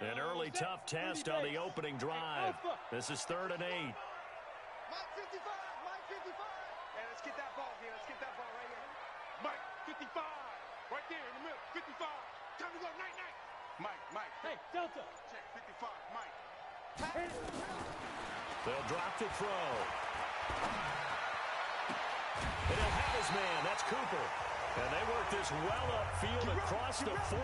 An early tough test on the opening drive. This is 3rd and 8. Mike 55, Mike 55. Hey, let's get that ball here. Let's get that ball right here. Mike 55, right there in the middle. 55. Time to go. Night, night. Mike. Hey, Delta. Check 55, Mike. They'll drop to throw. And he'll have his man. That's Cooper. And they work this well upfield across the 45.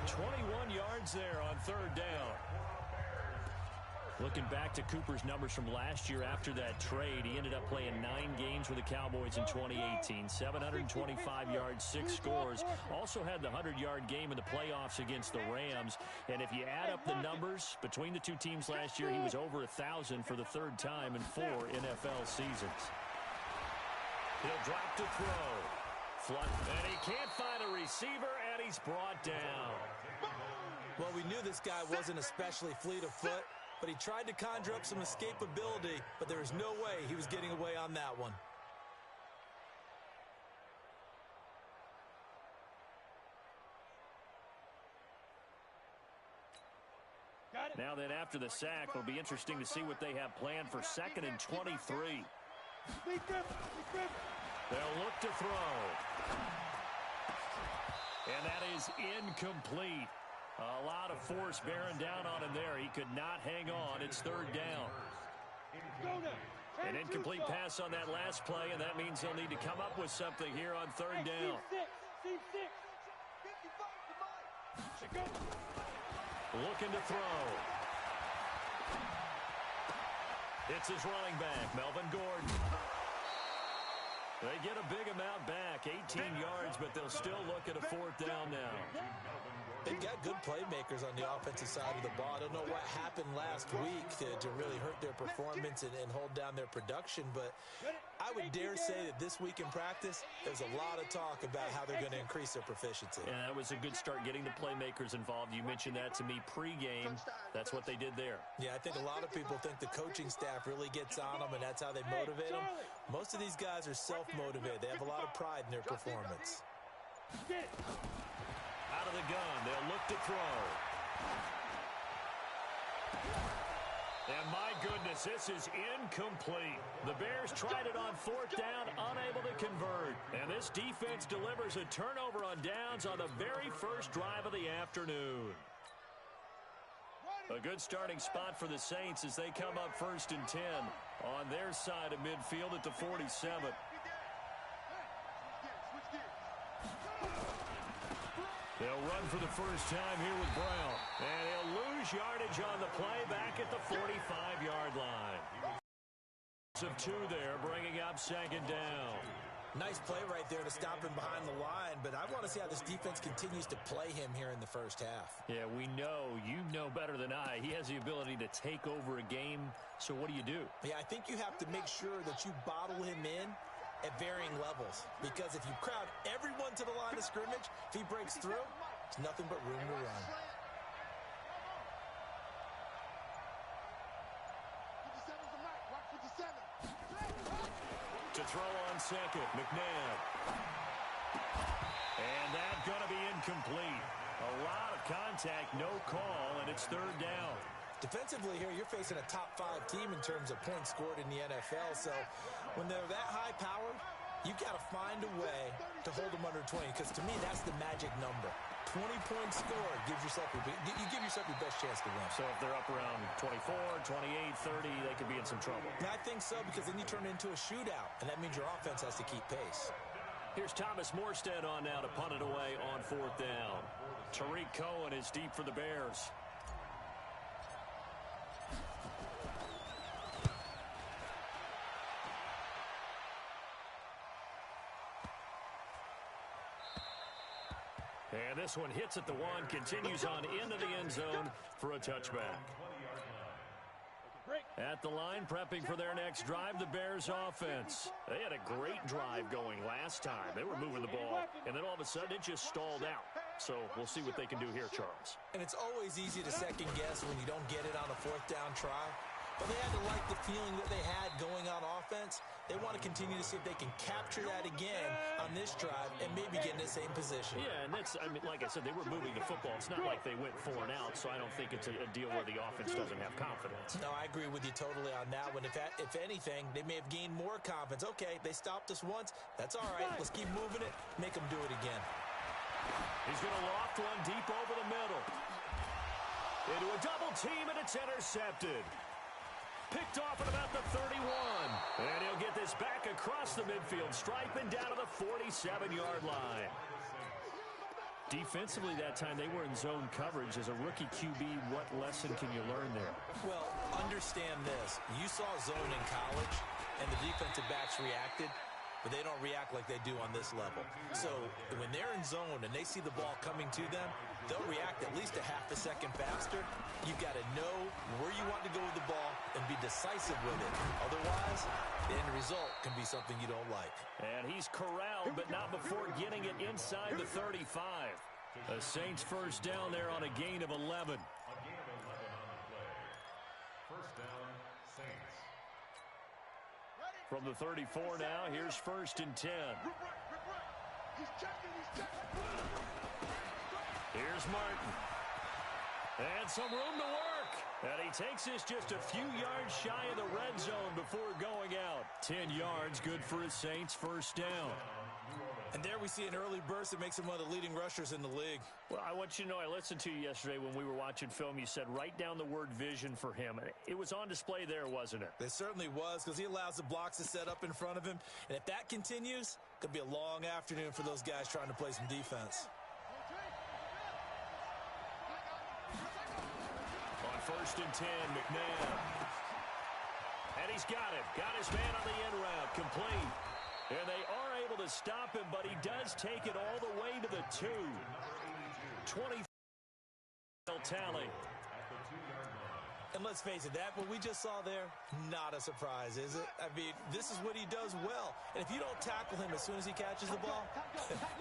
21 yards there on 3rd down. Looking back to Cooper's numbers from last year after that trade, he ended up playing 9 games with the Cowboys in 2018. 725 yards, 6 scores. Also had the 100-yard game in the playoffs against the Rams. And if you add up the numbers between the two teams last year, he was over 1,000 for the 3rd time in 4 NFL seasons. He'll drop to throw. And he can't find a receiver, and he's brought down. Well, we knew this guy wasn't especially fleet of foot, but he tried to conjure up some escapability, but there was no way he was getting away on that one. Now then, after the sack, it'll be interesting to see what they have planned for 2nd and 23. They'll look to throw. And that is incomplete. A lot of force bearing down on him there. He could not hang on. It's 3rd down. An incomplete pass on that last play, and that means they'll need to come up with something here on 3rd down. Looking to throw. It's his running back, Melvin Gordon. They get a big amount back, 18 yards, but they'll still look at a 4th down now. They've got good playmakers on the offensive side of the ball. I don't know what happened last week to really hurt their performance and hold down their production, but I would dare say that this week in practice, there's a lot of talk about how they're going to increase their proficiency. Yeah, that was a good start getting the playmakers involved. You mentioned that to me pregame. That's what they did there. Yeah, I think a lot of people think the coaching staff really gets on them, and that's how they motivate them. Most of these guys are self-motivated. They have a lot of pride in their performance. Out of the gun, they'll look to throw. And my goodness, this is incomplete. The Bears tried it on 4th down, unable to convert. And this defense delivers a turnover on downs on the very first drive of the afternoon. A good starting spot for the Saints as they come up 1st and 10 on their side of midfield at the 47. They'll run for the first time here with Brown. And he'll lose yardage on the play back at the 45-yard line. Of 2 there, bringing up 2nd down. Nice play right there to stop him behind the line, but I want to see how this defense continues to play him here in the first half. Yeah, we know. You know better than I. He has the ability to take over a game, so what do you do? Yeah, I think you have to make sure that you bottle him in at varying levels, because if you crowd everyone to the line of scrimmage, if he breaks through, there's nothing but room to run. To throw on 2nd, McNabb. And that's going to be incomplete. A lot of contact, no call, and it's 3rd down. Defensively here, you're facing a top-5 team in terms of points scored in the NFL, so when they're that high-powered, you've got to find a way to hold them under 20, because to me, that's the magic number. 20 points scored gives yourself you give yourself your best chance to win. So if they're up around 24, 28, 30, they could be in some trouble. Yeah, I think so, because then you turn it into a shootout, and that means your offense has to keep pace. Here's Thomas Morstead on now to punt it away on 4th down. Tariq Cohen is deep for the Bears. And this one hits at the 1, continues on into the end zone for a touchback. At the line, prepping for their next drive, the Bears offense. They had a great drive going last time. They were moving the ball, and then all of a sudden it just stalled out. So we'll see what they can do here, Charles. And it's always easy to second guess when you don't get it on a 4th down try. But they had to like the feeling that they had going on offense. They want to continue to see if they can capture that again on this drive and maybe get in the same position. Yeah, and that's, I mean, like I said, they were moving the football. It's not like they went 4 and out, so I don't think it's a deal where the offense doesn't have confidence. No, I agree with you totally on that one. If anything, they may have gained more confidence. Okay, they stopped us once. That's all right. Let's keep moving it. Make them do it again. He's going to loft one deep over the middle. Into a double team, and it's intercepted. Picked off at about the 31. And he'll get this back across the midfield stripe and down to the 47-yard line. Defensively that time, they were in zone coverage. As a rookie QB, what lesson can you learn there? Well, understand this. You saw zone in college, and the defensive backs reacted, but they don't react like they do on this level. So when they're in zone and they see the ball coming to them, they'll react at least a half a second faster. You've got to know where you want to go with the ball and be decisive with it. Otherwise, the end result can be something you don't like. And he's corralled, but not before getting it inside the 35. The Saints first down there on a gain of 11. First down, Saints. From the 34 now, here's first and 10. Here's Martin. And some room to work. And he takes this just a few yards shy of the red zone before going out. 10 yards, good for his Saints first down. And there we see an early burst that makes him one of the leading rushers in the league. Well, I want you to know, I listened to you yesterday when we were watching film. You said write down the word vision for him. It was on display there, wasn't it? It certainly was, because he allows the blocks to set up in front of him. And if that continues, it could be a long afternoon for those guys trying to play some defense. On first and 10, McNabb. And he's got it. Got his man on the end route. Complete. And they are able to stop him, but he does take it all the way to the 2. 20 tally. And let's face it, that what we just saw there, not a surprise, is it? I mean, this is what he does well. And if you don't tackle him as soon as he catches the ball,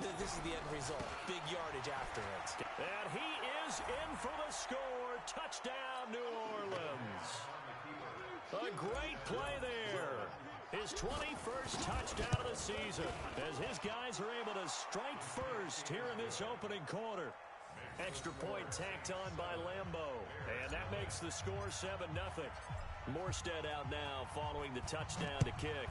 this is the end result. Big yardage after it. And he is in for the score. Touchdown, New Orleans. A great play there. His 21st touchdown of the season as his guys are able to strike first here in this opening quarter. Extra point tacked on by Lambeau. And that makes the score 7-0. Morstead out now following the touchdown to kick.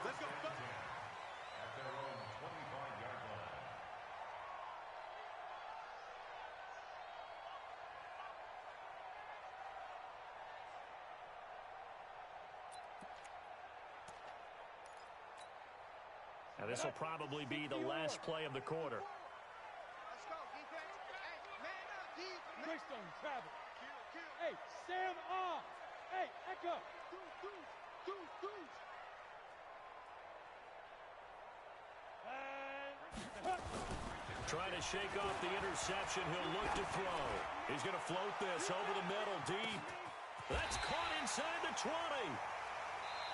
Let's go. At their own 25-yard line. Now this will probably be the last play of the quarter. Let's go, defense. Hey, man up, defense. Twist on travel. Hey, Sam off. Hey, echo. Trying to shake off the interception. He'll look to throw. He's going to float this over the middle deep. That's caught inside the 20.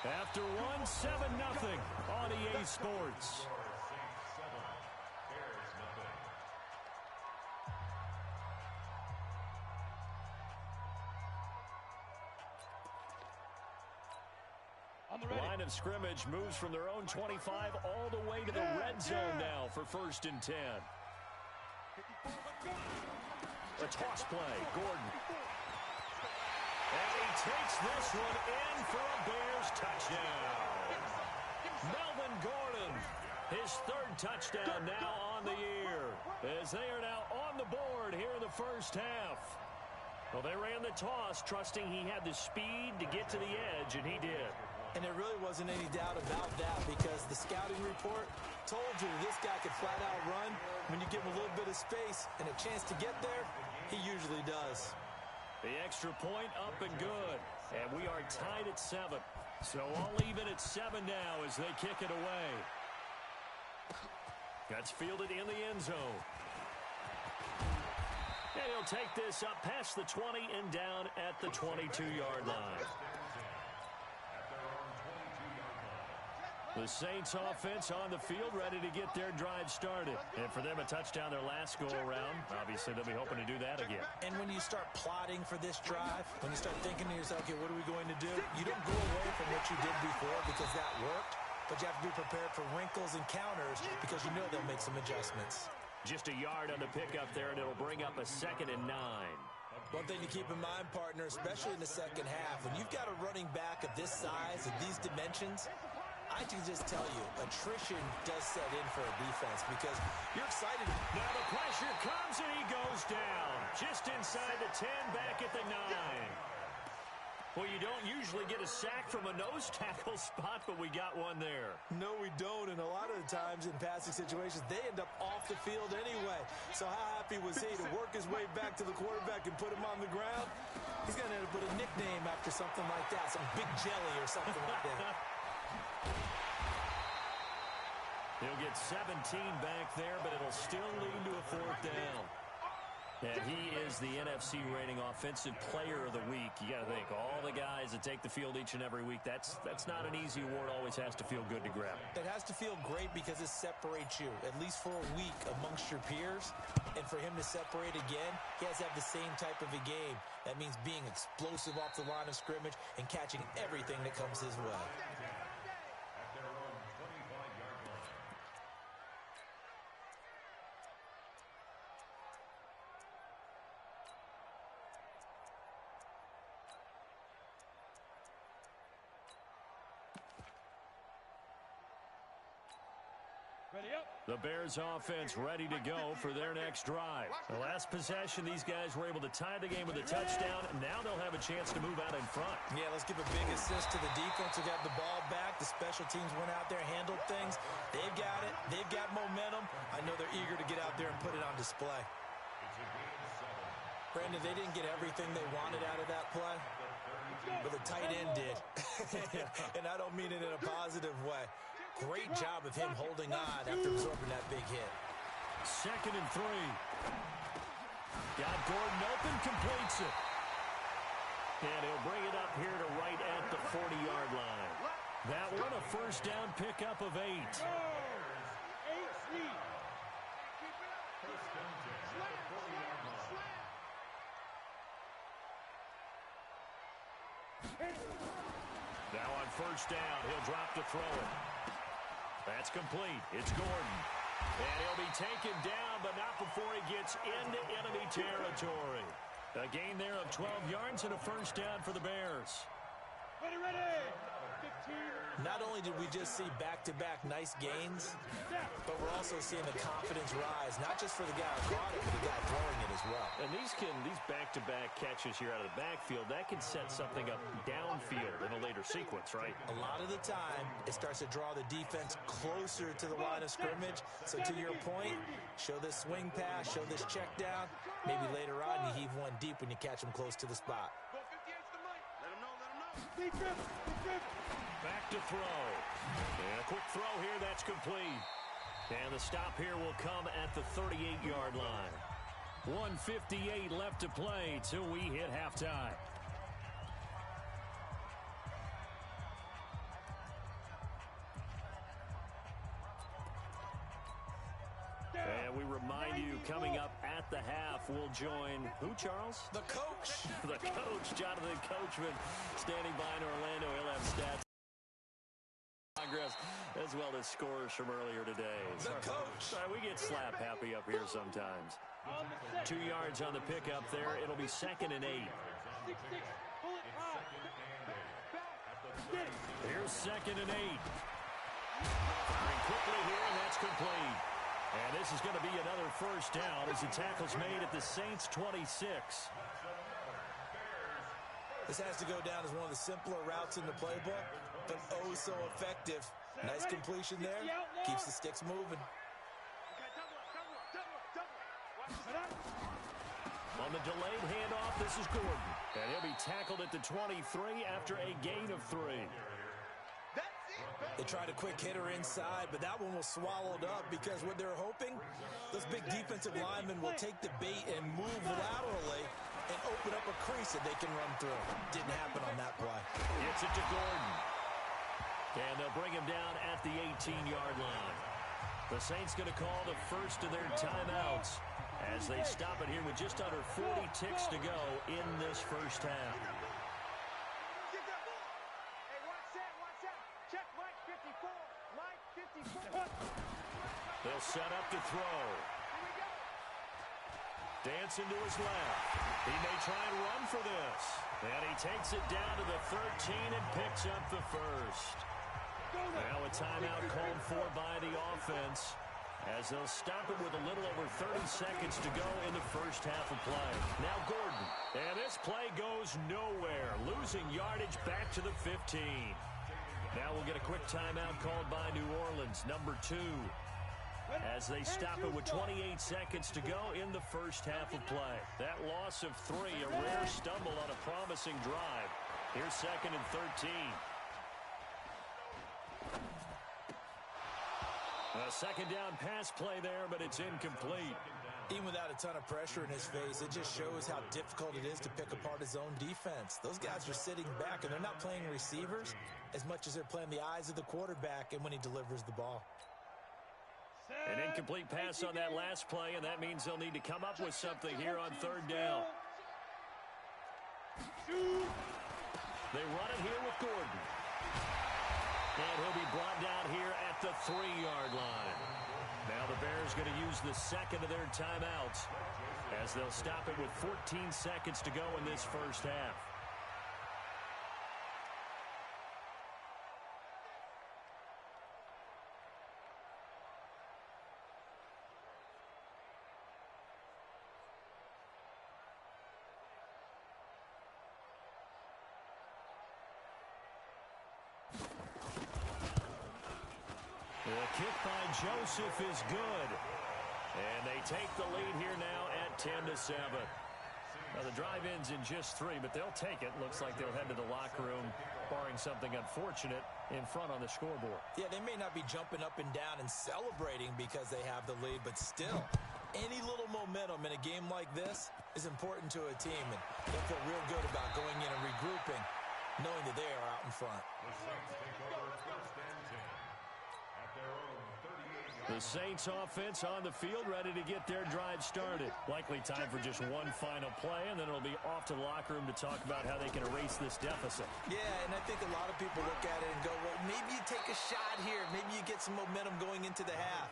After 7-0 on EA Sports. The line of scrimmage moves from their own 25 all the way to the red zone now for first and 10. A toss play, Gordon. And he takes this one in for a Bears touchdown. Melvin Gordon, his third touchdown now on the year, as they are now on the board here in the first half. Well, they ran the toss, trusting he had the speed to get to the edge, and he did. And there really wasn't any doubt about that, because the scouting report told you this guy could flat out run. When you give him a little bit of space and a chance to get there, he usually does. The extra point up and good. And we are tied at 7. So all even at 7 now as they kick it away. That's fielded in the end zone. And he'll take this up past the 20 and down at the 22-yard line. The Saints offense on the field, ready to get their drive started. And for them, a touchdown their last go-around. Obviously, they'll be hoping to do that again. And when you start plotting for this drive, when you start thinking to yourself, okay, what are we going to do? You don't go away from what you did before because that worked, but you have to be prepared for wrinkles and counters because you know they'll make some adjustments. Just a yard on the pickup there, and it'll bring up a 2nd and 9. One thing to keep in mind, partner, especially in the second half, when you've got a running back of this size, of these dimensions, I can just tell you, attrition does set in for a defense because you're excited. Now the pressure comes, and he goes down. Just inside the 10, back at the 9. Well, you don't usually get a sack from a nose tackle spot, but we got one there. No, we don't, and a lot of the times in passing situations, they end up off the field anyway. So how happy was he to work his way back to the quarterback and put him on the ground? He's going to end up with a nickname after something like that, some Big Jelly or something like that. He'll get 17 back there, but it'll still lead to a 4th down. And he is the NFC rating offensive player of the week. You got to think, all the guys that take the field each and every week, that's not an easy award. Always has to feel good to grab. It has to feel great because it separates you, at least for a week, amongst your peers. And for him to separate again, he has to have the same type of a game. That means being explosive off the line of scrimmage and catching everything that comes his way. The Bears offense ready to go for their next drive. The last possession, these guys were able to tie the game with a touchdown. Now they'll have a chance to move out in front. Yeah, let's give a big assist to the defense who got the ball back. The special teams went out there, handled things. They've got it. They've got momentum. I know they're eager to get out there and put it on display. Brandon, they didn't get everything they wanted out of that play, but the tight end did. And I don't mean it in a positive way. Great job of him holding on after absorbing that big hit. 2nd and 3. Got Gordon open, completes it. And he'll bring it up here to right at the 40-yard line. That one a 1st down pickup of 8. Now on 1st down, he'll drop to throw it. That's complete. It's Gordon. And he'll be taken down, but not before he gets into enemy territory. A gain there of 12 yards and a 1st down for the Bears. Ready. 15. Not only did we just see back-to-back nice gains, but we're also seeing the confidence rise, not just for the guy who caught it, but the guy throwing it as well. And these back-to-back catches here out of the backfield, that can set something up downfield in a later sequence, right? A lot of the time, it starts to draw the defense closer to the line of scrimmage. So to your point, show this swing pass, show this check down. Maybe later on, you heave one deep when you catch them close to the spot. Back to throw. And a quick throw here, that's complete. And the stop here will come at the 38-yard line. 1:58 left to play till we hit halftime. And we remind you, coming up at the half, we'll join who, Charles? The coach. The coach, Jonathan Coachman, standing by in Orlando. He'll have stats, progress, as well as scores from earlier today. The coach. Sorry, we get slap happy up here sometimes. 2 yards on the pickup there. It'll be 2nd and 8. 6-6. Pull it high. Here's 2nd and 8. Firing quickly here, and that's complete. And this is going to be another 1st down as the tackle's made at the Saints' 26. This has to go down as one of the simpler routes in the playbook, but oh so effective. Nice completion there. Keeps the sticks moving. On the delayed handoff, this is Gordon. And he'll be tackled at the 23 after a gain of 3. They tried a quick hitter inside, but that one was swallowed up because what they're hoping, those big defensive linemen will take the bait and move laterally and open up a crease that they can run through. Didn't happen on that play. Gets it to Gordon. And they'll bring him down at the 18-yard line. The Saints going to call the first of their timeouts as they stop it here with just under 40 ticks to go in this first half. They'll set up to throw. Dancing to his left. He may try and run for this. And he takes it down to the 13 and picks up the first. Now a timeout called for by the offense as they'll stop it with a little over 30 seconds to go in the first half of play. Now Gordon. And this play goes nowhere. Losing yardage back to the 15. Now we'll get a quick timeout called by New Orleans, number 2. As they stop it with 28 seconds to go in the first half of play. That loss of 3, a rare stumble on a promising drive. Here's 2nd and 13. A second down pass play there, but it's incomplete. Even without a ton of pressure in his face, it just shows how difficult it is to pick apart his own defense. Those guys are sitting back, and they're not playing receivers as much as they're playing the eyes of the quarterback and when he delivers the ball. An incomplete pass on that last play, and that means they'll need to come up with something here on 3rd down. They run it here with Gordon. And he'll be brought down here at the 3-yard line. Now the Bears going to use the second of their timeouts as they'll stop it with 14 seconds to go in this first half. The kick by Joseph is good. And they take the lead here now at 10-7. Now the drive ends in just 3, but they'll take it. Looks like they'll head to the locker room, barring something unfortunate in front on the scoreboard. Yeah, they may not be jumping up and down and celebrating because they have the lead, but still, any little momentum in a game like this is important to a team, and they'll feel real good about going in and regrouping, knowing that they are out in front. The Saints offense on the field, ready to get their drive started. Likely time for just one final play, and then it'll be off to the locker room to talk about how they can erase this deficit. Yeah, and I think a lot of people look at it and go, well, maybe you take a shot here. Maybe you get some momentum going into the half.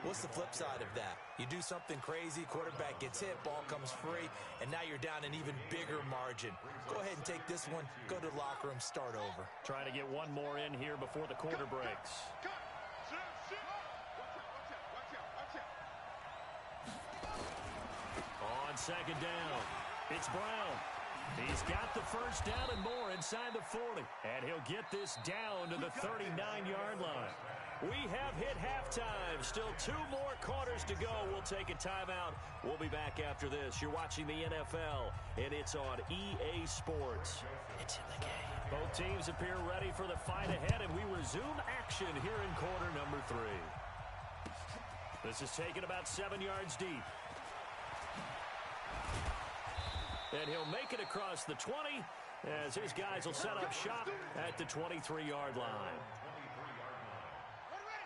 What's the flip side of that? You do something crazy, quarterback gets hit, ball comes free, and now you're down an even bigger margin. Go ahead and take this one, go to the locker room, start over. Trying to get one more in here before the quarter breaks. On 2nd down, it's Brown. He's got the first down and more inside the 40. And he'll get this down to the 39-yard line. We have hit halftime. Still 2 more quarters to go. We'll take a timeout. We'll be back after this. You're watching the NFL, and it's on EA Sports. It's in the game. Both teams appear ready for the fight ahead, and we resume action here in quarter number 3. This is taken about 7 yards deep. And he'll make it across the 20 as his guys will set up shop at the 23-yard line.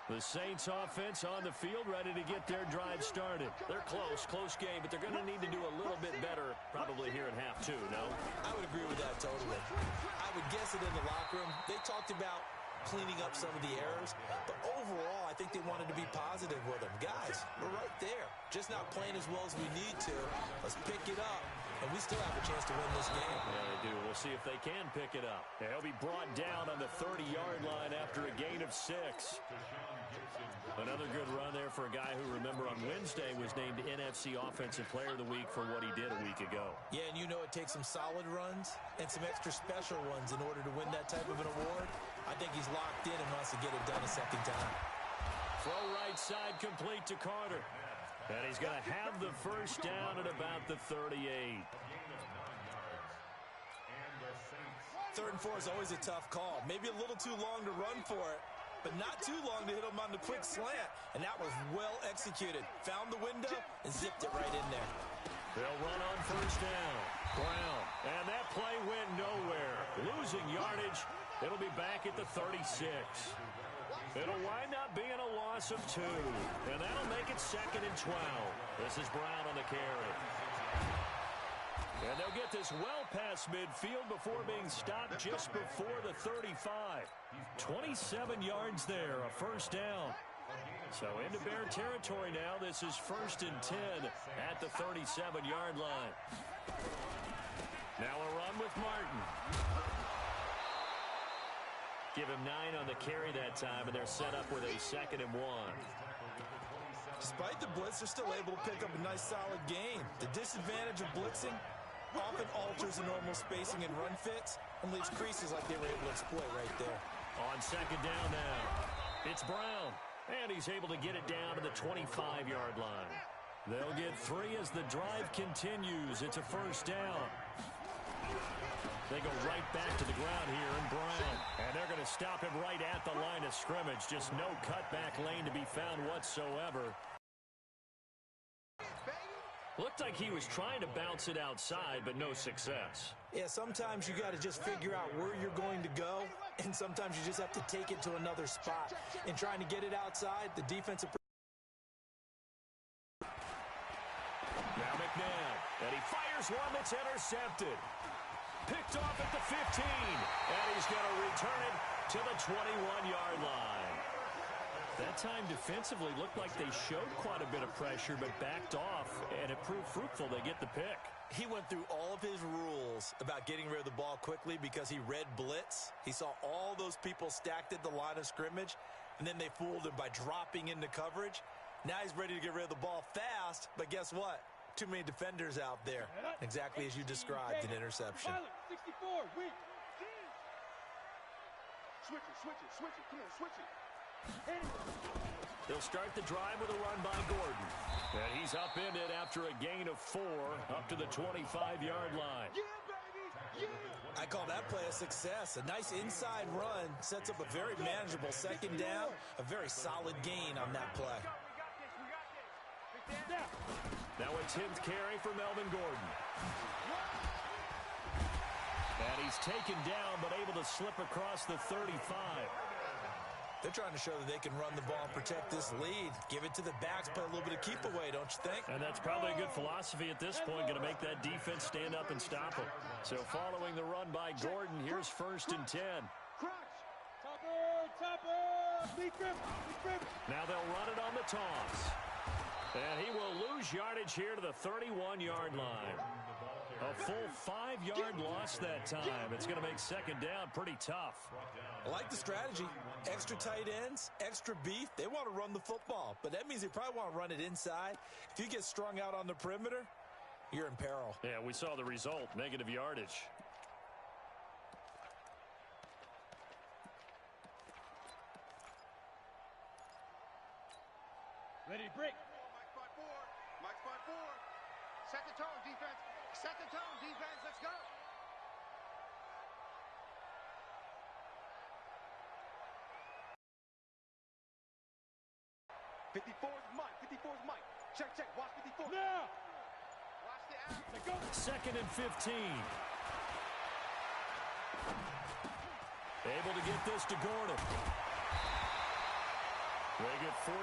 The Saints offense on the field ready to get their drive started. They're close game, but they're going to need to do a little bit better probably here in half 2, no? I would agree with that totally. I would guess it in the locker room. They talked about cleaning up some of the errors, but overall, I think they wanted to be positive with them. Guys, we're right there. Just not playing as well as we need to. Let's pick it up, and we still have a chance to win this game. Yeah, they do. We'll see if they can pick it up. And he'll be brought down on the 30-yard line after a gain of 6. Another good run there for a guy who, remember, on Wednesday was named NFC Offensive Player of the Week for what he did a week ago. Yeah, and you know it takes some solid runs and some extra special ones in order to win that type of an award. I think he's locked in and wants to get it done a second time. Throw right side complete to Carter. And he's going to have the first down at about the 38. 3rd and 4 is always a tough call. Maybe a little too long to run for it, but not too long to hit him on the quick slant. And that was well executed. Found the window and zipped it right in there. They'll run on first down. Brown. And that play went nowhere. Losing yardage It'll be back at the 36. It'll wind up being a loss of 2, and that'll make it 2nd and 12. This is Brown on the carry. And they'll get this well past midfield before being stopped just before the 35. 27 yards there, a first down. So into Bear territory now. This is 1st and 10 at the 37-yard line. Now a run with Martin. Give him 9 on the carry that time, and they're set up with a 2nd and 1. Despite the blitz, they're still able to pick up a nice solid gain. The disadvantage of blitzing often alters the normal spacing and run fits and leaves creases like they were able to exploit right there. On 2nd down now, it's Brown, and he's able to get it down to the 25-yard line. They'll get 3 as the drive continues. It's a first down. They go right back to the ground here in Brown. And they're going to stop him right at the line of scrimmage. Just no cutback lane to be found whatsoever. Looked like he was trying to bounce it outside, but no success. Yeah, sometimes you got to just figure out where you're going to go, and sometimes you just have to take it to another spot. In trying to get it outside, the defensive... Now McNabb, and he fires one that's intercepted. Picked off at the 15, and he's going to return it to the 21-yard line. That time defensively looked like they showed quite a bit of pressure, but backed off, and it proved fruitful. They get the pick. He went through all of his rules about getting rid of the ball quickly because he read blitz. He saw all those people stacked at the line of scrimmage, and then they fooled him by dropping into coverage. Now he's ready to get rid of the ball fast, but guess what? Too many defenders out there. Exactly as you described, an interception. 64, win. Switch it. Come on, switch it. They'll start the drive with a run by Gordon. And he's upended after a gain of 4 up to the 25-yard line. Yeah, baby. Yeah. I call that play a success. A nice inside run sets up a very manageable 2nd down. A very solid gain on that play. Now a 10th carry for Melvin Gordon. And he's taken down, but able to slip across the 35. They're trying to show that they can run the ball and protect this lead. Give it to the backs, play a little bit of keep away, don't you think? And that's probably a good philosophy at this point, going to make that defense stand up and stop him. So following the run by Gordon, here's 1st and 10. Topper. Now they'll run it on the toss. And he will lose yardage here to the 31-yard line. A full 5-yard loss that time. It's going to make 2nd down pretty tough. I like the strategy. Extra tight ends, extra beef. They want to run the football, but that means they probably want to run it inside. If you get strung out on the perimeter, you're in peril. Yeah, we saw the result, negative yardage. Ready to break. Mike's by 4. Second tone, defense. Let's go. '54's Mike. Check. Watch 54. Now. Watch the app. Let go. 2nd and 15. Able to get this to Gordon. They get 14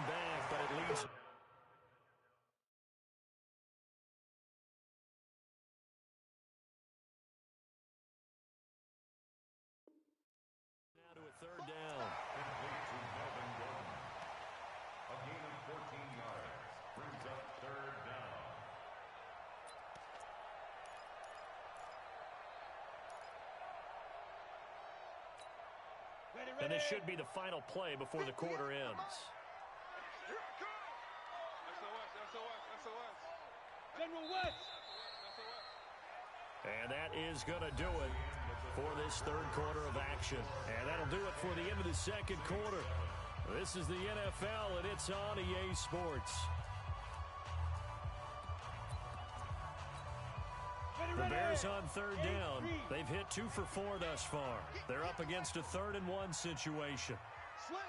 back, but it leaves. Now to a 3rd down. Complete to Melvin Gordon. A gain of 14 yards. Brings up 3rd down. And this should be the final play before the quarter ends. SOS. General West. And that is going to do it for this 3rd quarter of action. And that'll do it for the end of the 2nd quarter. This is the NFL, and it's on EA Sports. The Bears on 3rd down. They've hit 2 for 4 thus far. They're up against a 3rd and 1 situation. Slam.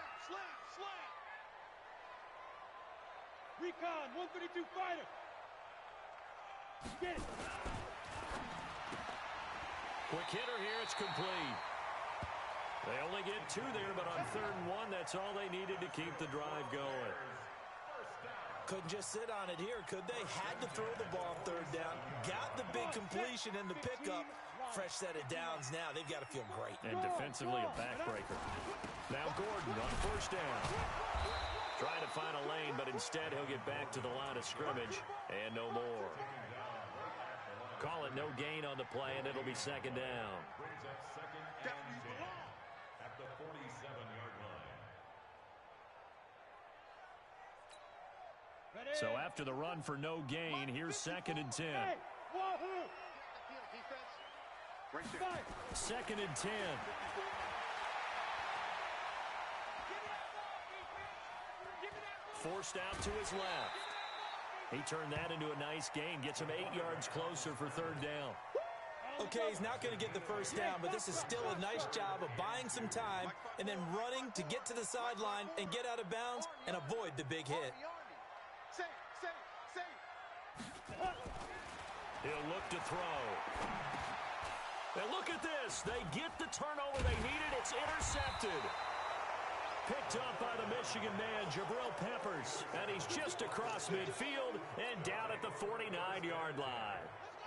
Recon, 132 fighter. Get it. Quick hitter here. It's complete. They only get 2 there, but on 3rd and 1, that's all they needed to keep the drive going. Couldn't just sit on it here, could they? Had to throw the ball 3rd down. Got the big completion in the pickup. Fresh set of downs now. They've got to feel great. And defensively, a backbreaker. Now Gordon on 1st down. Trying to find a lane, but instead he'll get back to the line of scrimmage and no more. Call it no gain on the play, and it'll be 2nd down. Brings up 2nd and 10 at the 47-yard line. So after the run for no gain, here's 2nd and 10. 2nd and 10. Forced out to his left. He turned that into a nice gain. Gets him 8 yards closer for 3rd down. Okay, he's not going to get the 1st down, but this is still a nice job of buying some time and then running to get to the sideline and get out of bounds and avoid the big hit. He'll look to throw. And look at this. They get the turnover they needed. It's intercepted. Picked up by the Michigan man, Jabril Peppers. And he's just across midfield and down at the 49-yard line.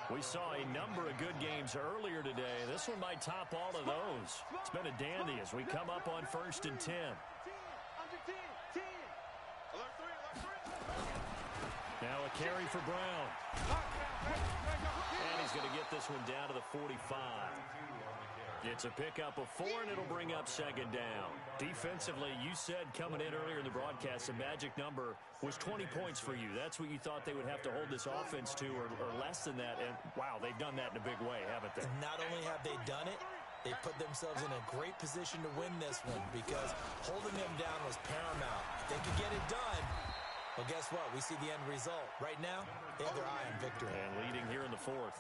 We saw a number of good games earlier today. This one might top all of those. It's been a dandy as we come up on 1st and 10. Now a carry for Brown. And he's going to get this one down to the 45. It's a pickup of 4, and it'll bring up 2nd down. Defensively, you said coming in earlier in the broadcast, the magic number was 20 points for you. That's what you thought they would have to hold this offense to, or less than that. And, wow, they've done that in a big way, haven't they? Not only have they done it, they put themselves in a great position to win this one because holding them down was paramount. If they could get it done, well, guess what? We see the end result. Right now, they have their eye on victory. And leading here in the 4th.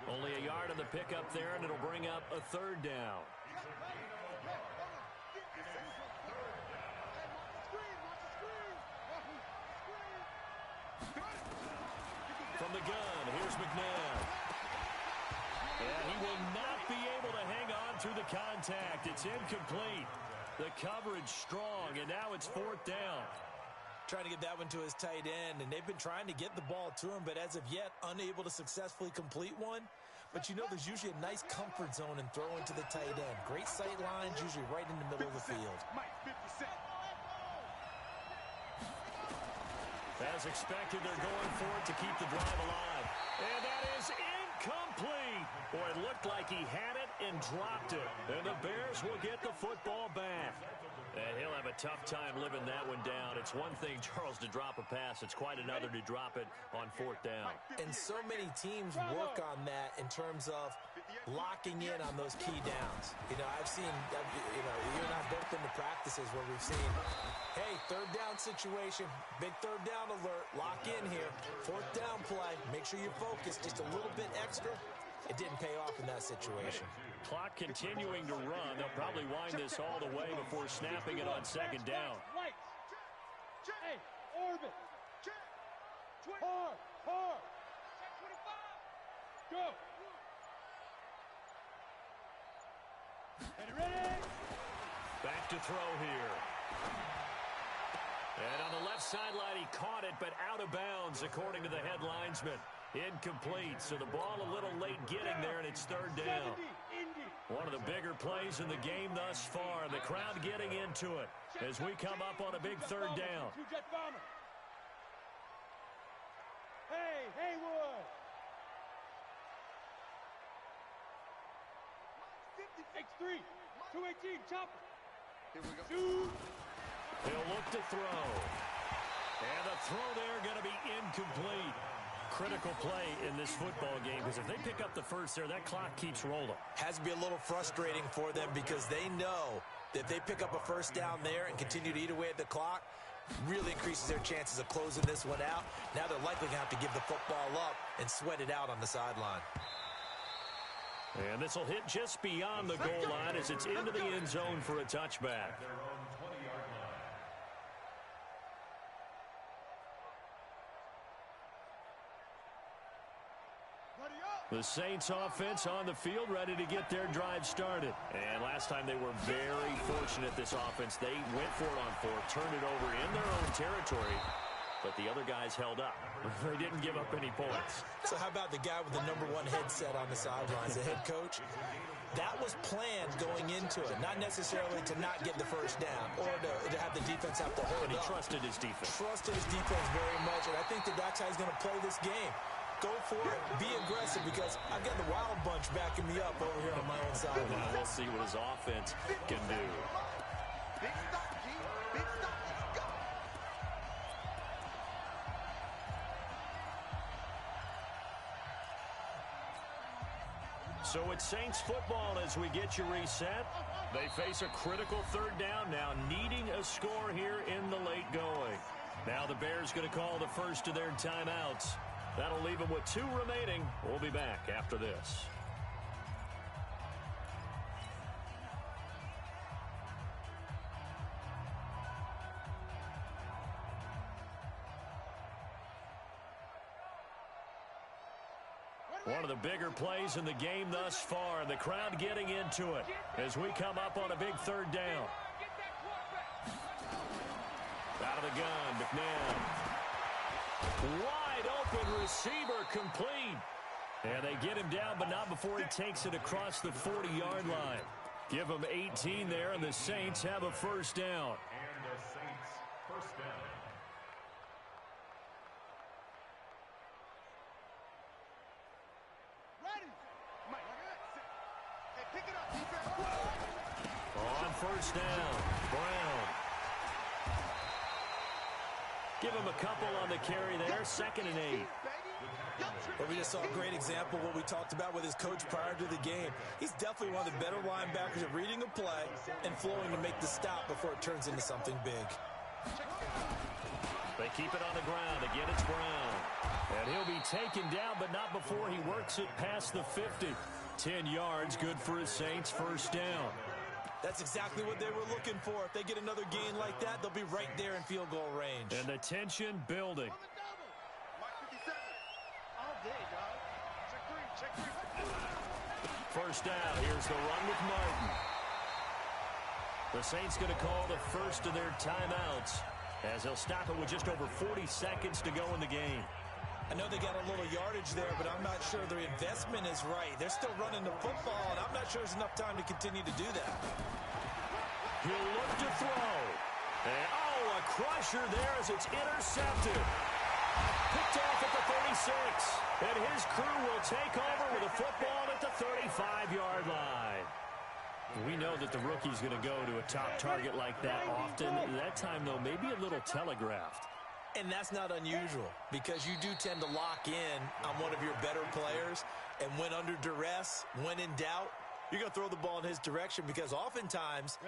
Only a yard on the pickup there, and it'll bring up a 3rd down. From the gun, here's McNabb. And he will not be able to hang on through the contact. It's incomplete. The coverage strong, and now it's 4th down. Trying to get that one to his tight end, and they've been trying to get the ball to him, but as of yet, unable to successfully complete one. But you know there's usually a nice comfort zone in throwing to the tight end. Great sight lines, usually right in the middle of the field. As expected, they're going for it to keep the drive alive. And that is incomplete. Boy, it looked like he had it and dropped it. And the Bears will get the football back. And he'll have a tough time living that one down. It's one thing, Charles, to drop a pass. It's quite another to drop it on 4th down. And so many teams work on that in terms of locking in on those key downs. You know, I've seen, you and I've both been to practices where we've seen, hey, 3rd down situation, big 3rd down alert, lock in here, 4th down play, make sure you're focused just a little bit extra. It didn't pay off in that situation. Clock continuing to run. They'll probably wind this all the way before snapping it on 2nd down. Hey, orbit. Hard. Go. Ready? Back to throw here. And on the left sideline, he caught it, but out of bounds, according to the head linesman. Incomplete, so the ball a little late getting there, and it's 3rd down. One of the bigger plays in the game thus far, and the crowd getting into it as we come up on a big 3rd down. Hey, Haywood! X3, 218, chopper. Here we go. Shoot! He'll look to throw. And the throw there going to be incomplete. Critical play in this football game because if they pick up the 1st there, that clock keeps rolling. Has to be a little frustrating for them because they know that if they pick up a 1st down there and continue to eat away at the clock, really increases their chances of closing this one out. Now they're likely going to have to give the football up and sweat it out on the sideline. And this will hit just beyond the goal line as it's into the end zone for a touchback. Their own 20-yard line. Buddy up! The Saints offense on the field, ready to get their drive started. And last time they were very fortunate, this offense. They went for it on fourth, turned it over in their own territory, but the other guys held up. They didn't give up any points. So how about the guy with the #1 headset on the sidelines, the head coach? That was planned going into it, not necessarily to not get the first down or to have the defense have to hold And he up. trusted his defense. Trusted his defense very much, and I think that's how he's going to play this game. Go for it, be aggressive, because I've got the Wild Bunch backing me up over here on my own side. Now we'll see what his offense can do. Big stop, G. Big stop. Let's go. So it's Saints football as we get you reset. They face a critical third down now, needing a score here in the late going. Now the Bears going to call the first of their timeouts. That'll leave them with 2 remaining. We'll be back after this. One of the bigger plays in the game thus far, and the crowd getting into it as we come up on a big third down. Out of the gun, McNabb. Wide open receiver, complete. And they get him down, but not before he takes it across the 40-yard line. Give him 18 there, and the Saints have a first down. And the Saints first down. Ready. Mike. Hey, pick it up, defense. On first down, Brown. Give him a couple on the carry there, 2nd and 8. But we just saw a great example of what we talked about with his coach prior to the game. He's definitely one of the better linebackers at reading a play and flowing to make the stop before it turns into something big. They keep it on the ground. Again, it's Brown. And he'll be taken down, but not before he works it past the 50. 10 yards, good for his Saints, first down. That's exactly what they were looking for. If they get another gain like that, they'll be right there in field goal range. And the tension building. Mike 57. All day, dog. Check three. First down. Here's the run with Martin. The Saints going to call the first of their timeouts as they'll stop it with just over 40 seconds to go in the game. I know they got a little yardage there, but I'm not sure their investment is right. They're still running the football, and I'm not sure there's enough time to continue to do that. He'll look to throw. And, a crusher there as it's intercepted. Picked off at the 36. And his crew will take over with a football at the 35-yard line. We know that the rookie's going to go to a top target like that often. That time, though, maybe a little telegraphed. And that's not unusual because you do tend to lock in on one of your better players, and when under duress, when in doubt, you're going to throw the ball in his direction because oftentimes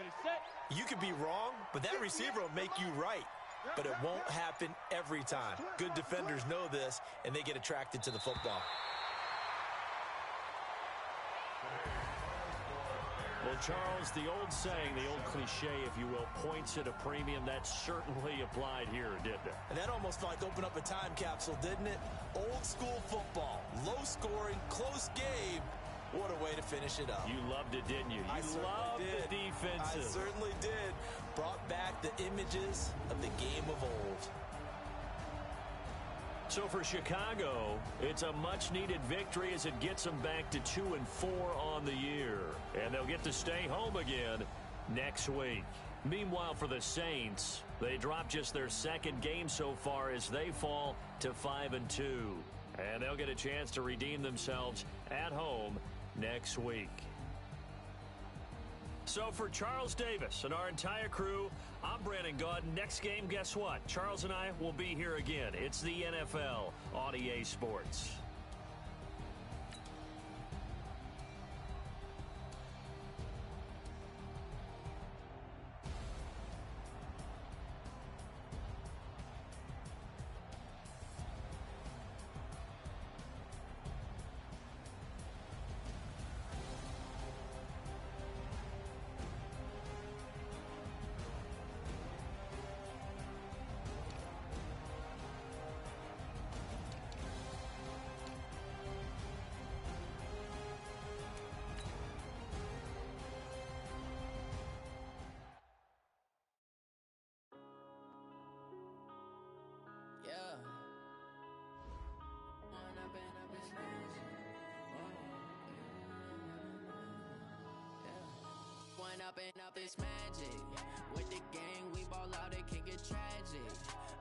you could be wrong, but that receiver will make you right. But it won't happen every time. Good defenders know this, and they get attracted to the football. Well, Charles, the old saying, the old cliche, if you will, points at a premium, that certainly applied here, didn't it? And that almost like opened up a time capsule, didn't it? Old school football, low scoring, close game. What a way to finish it up. You loved it, didn't you? I You loved did. the defenses. I certainly did. Brought back the images of the game of old. So for Chicago, it's a much-needed victory as it gets them back to 2-4 on the year. And they'll get to stay home again next week. Meanwhile, for the Saints, they drop just their 2nd game so far as they fall to 5-2. And they'll get a chance to redeem themselves at home next week. So for Charles Davis and our entire crew, I'm Brandon Gaudin. Next game, guess what? Charles and I will be here again. It's the NFL on EA Sports. Popping up this magic. With the gang, we ball out, it can get tragic.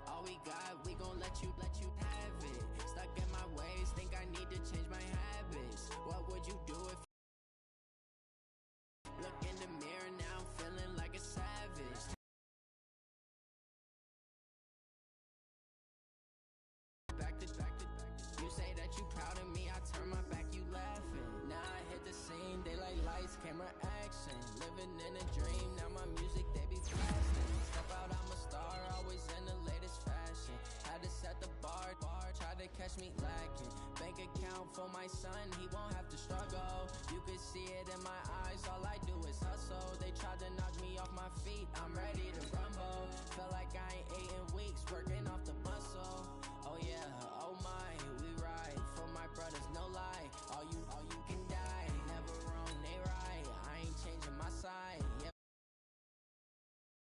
All we got, we gon' let you have it. Stuck in my ways, think I need to change my habits. What would you do if look in the mirror now, I'm feeling like a savage. Back to you say that you proud of me, I turn my back, you laughing. Now I hit the scene, daylight lights, camera action. Living in a dream, now my music they be blasting. Step out, I'm a star, always in the latest fashion. Had to set the bar, try to catch me lacking. Bank account for my son, he won't have to struggle. You could see it in my eyes, all I do is hustle.